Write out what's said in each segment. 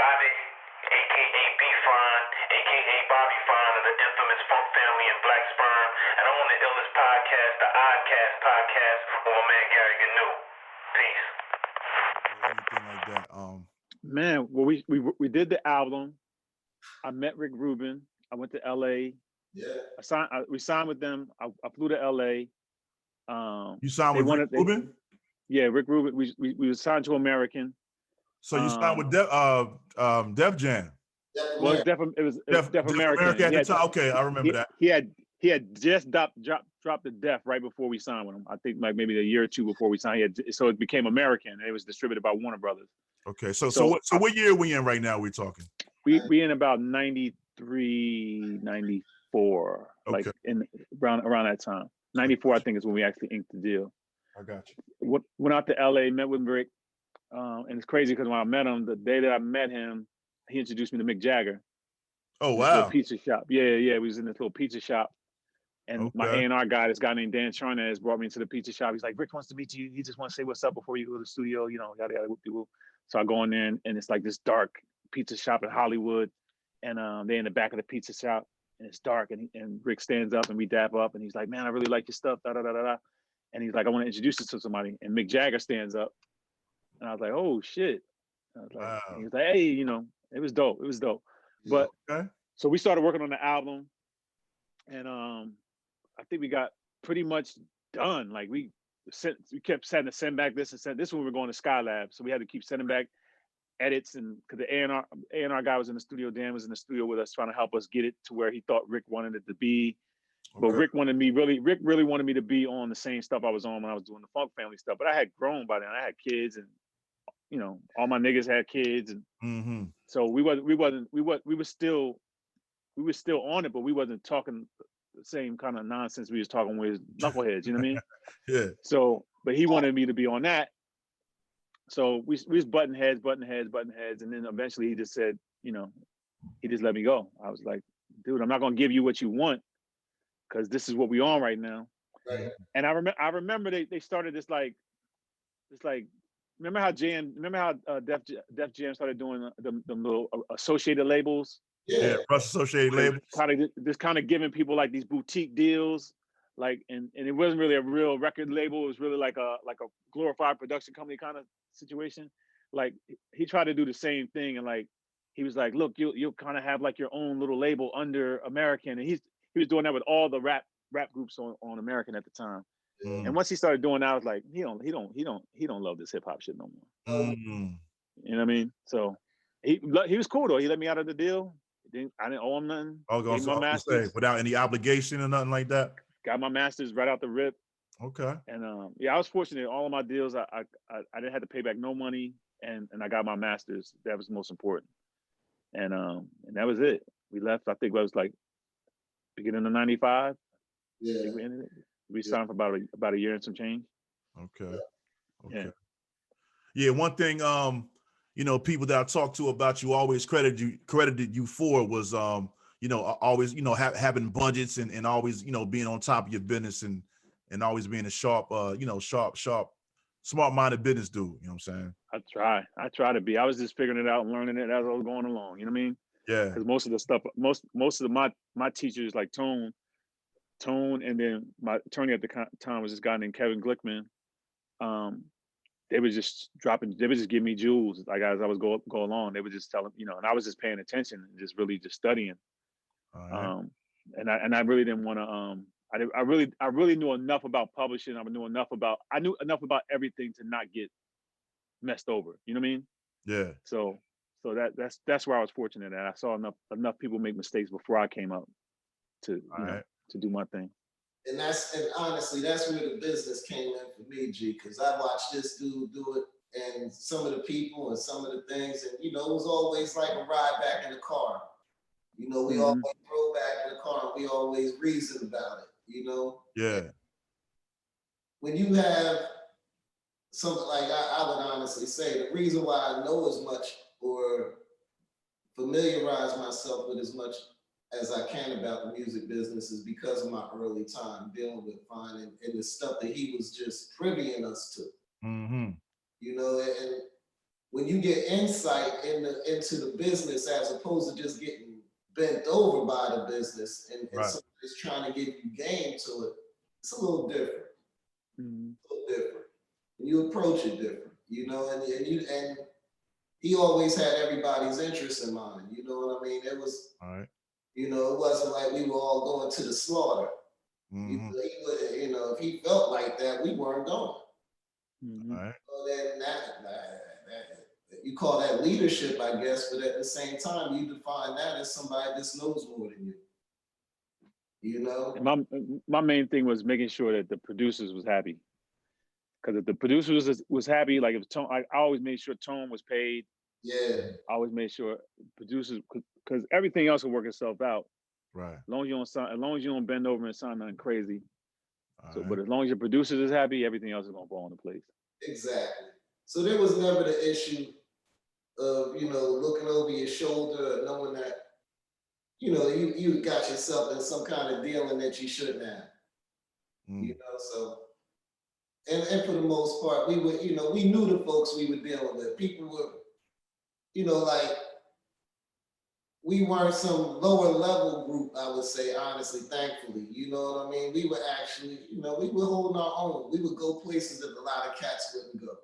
Bobbie, aka B Fine, aka Bobbie Fine of the infamous Funk Family and Black Sperm, and I'm on the illest podcast, the Oddcast podcast, with my man Gary Gnu. Peace. Anything like that. Man, well, we did the album. I met Rick Rubin. I went to LA. Yeah. We signed with them. I flew to LA. You signed with Rick Rubin? Yeah, Rick Rubin. We were signed to American. So you signed with Def Jam. Well, it was Def American. At the time. Okay, I remember that. He had just dropped the Def right before we signed with him. I think like maybe a year or two before we signed. So it became American, and it was distributed by Warner Brothers. Okay, so what year are we in right now? We're talking. We in about 93, 94, okay. Like in around that time. 94, I think, is when we actually inked the deal. I got you. Went out to LA, met with Rick, and it's crazy because when I met him, the day that I met him, he introduced me to Mick Jagger. Oh wow! Pizza shop. Yeah. We was in this little pizza shop, and my A&R guy, this guy named Dan Charnez, brought me into the pizza shop. He's like, Rick wants to meet you. He just wants to say what's up before you go to the studio. You know, yada yada whoop. So I go in there, and it's like this dark pizza shop in Hollywood, and they're in the back of the pizza shop, and it's dark, and Rick stands up, and we dap up, and he's like, man, I really like your stuff, da da da da da, and he's like, I want to introduce you to somebody, and Mick Jagger stands up, and I was like, oh shit, I was like, wow. He was like, hey, you know, it was dope, but so we started working on the album, and I think we got pretty much done. Like we kept sending to send back this and send this when we were going to Skylab, so we had to keep sending back edits, and because the A&R guy was in the studio, Dan was in the studio with us trying to help us get it to where he thought Rick wanted it to be. But Rick really wanted me to be on the same stuff I was on when I was doing the Funk Family stuff. But I had grown by then. I had kids, and you know, all my niggas had kids, and so we were still on it, but we wasn't talking the same kind of nonsense we was talking with knuckleheads. You know what I mean? Yeah. So, but he wanted me to be on that. So we was button heads, and then eventually he just said, you know, he just let me go. I was like, dude, I'm not gonna give you what you want, because this is what we on right now. Right. And I remember they started this like, remember how Def Jam started doing the little associated labels? Yeah, Rush Associated labels. Kind of giving people like these boutique deals. Like, and it wasn't really a real record label. It was really like a glorified production company kind of situation. Like he tried to do the same thing, and like he was like, look, you'll kind of have like your own little label under American, and he was doing that with all the rap groups on American at the time. And once he started doing that, I was like, he don't love this hip hop shit no more. You know what I mean? So he was cool though. He let me out of the deal. I didn't owe him nothing. Without any obligation or nothing like that. Got my master's right out the rip. Okay. And I was fortunate. All of my deals, I didn't have to pay back no money, and I got my master's. That was most important. And that was it. We left. I think it was like beginning of '95. Yeah. We signed for about a year and some change. Okay. Yeah. One thing, you know, people that I talked to about you always credited you for was you know, always, you know, having budgets and always, you know, being on top of your business and always being a sharp, you know, sharp, smart-minded business dude. You know what I'm saying? I try to be. I was just figuring it out and learning it as I was going along. You know what I mean? Yeah. Because most of the stuff, most of my teachers like Tone, and then my attorney at the time was this guy named Kevin Glickman. They was just giving me jewels like as I was go along. They would just tell them, you know, and I was just paying attention and just really just studying. Right. And I really didn't want to. I really knew enough about publishing. I knew enough about everything to not get messed over. You know what I mean? Yeah. So that's where I was fortunate that I saw enough people make mistakes before I came up to to do my thing. And honestly, that's where the business came in for me, G, because I watched this dude do it, and some of the people and some of the things, and you know, it was always like a ride back in the car. You know, we always drove back in the car, and we always reasoned about it. You know. Yeah. And when you have something like I would honestly say the reason why I know as much or familiarize myself with as much as I can about the music business is because of my early time dealing with Fine and the stuff that he was just privying us to. Mm-hmm. You know, and when you get insight into the business as opposed to just getting bent over by the business and somebody's trying to give you game to it, it's a little different. Mm-hmm. A little different. And you approach it different, you know, and he always had everybody's interest in mind, you know what I mean? It was, you know, it wasn't like we were all going to the slaughter. Mm-hmm. You know, if he felt like that, we weren't going. Mm-hmm. So then you call that leadership, I guess, but at the same time, you define that as somebody that knows more than you. You know? And my main thing was making sure that the producers was happy. Because if the producers was happy, like if Tone, I always made sure Tone was paid. Yeah. I always made sure producers, because everything else will work itself out. Right. As long as you don't bend over and sign nothing crazy. But as long as your producers is happy, everything else is gonna fall into place. Exactly. So there was never the issue of, you know, looking over your shoulder or knowing that, you know, you got yourself in some kind of dealing that you shouldn't have. You know, so and for the most part, we were, you know, we knew the folks we were dealing with. People were, you know, like we weren't some lower level group, I would say, honestly, thankfully. You know what I mean? We were actually, you know, we were holding our own. We would go places that a lot of cats wouldn't go.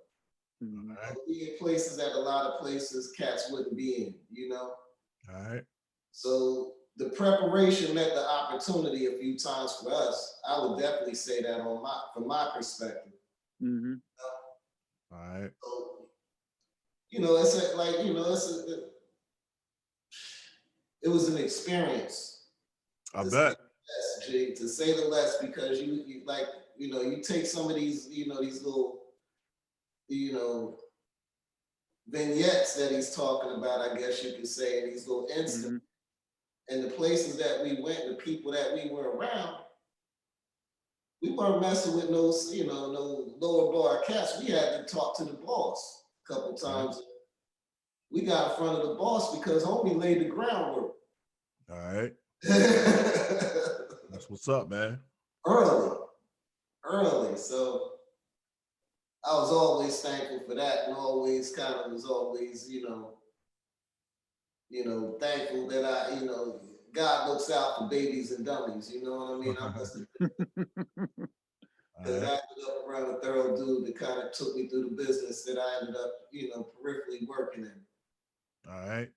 Mm-hmm. We in places that a lot of places cats wouldn't be in, you know? All right. So the preparation met the opportunity a few times for us. I would definitely say that from my perspective. Mm-hmm. All right. So, you know, it was an experience. I bet. To say the less, because you like, you know, you take some of these, you know, these little, you know, vignettes that he's talking about, I guess you could say, and these little incidents, and the places that we went, the people that we were around, we weren't messing with no, you know, no lower bar cats. We had to talk to the boss a couple times. We got in front of the boss because homie laid the groundwork. All right. That's what's up, man. Early. So I was always thankful for that, and always kind of was always, you know, thankful that I, you know, God looks out for babies and dummies. You know what I mean? I must have, because I ended up around a thorough dude that kind of took me through the business that I ended up, you know, peripherally working in. All right.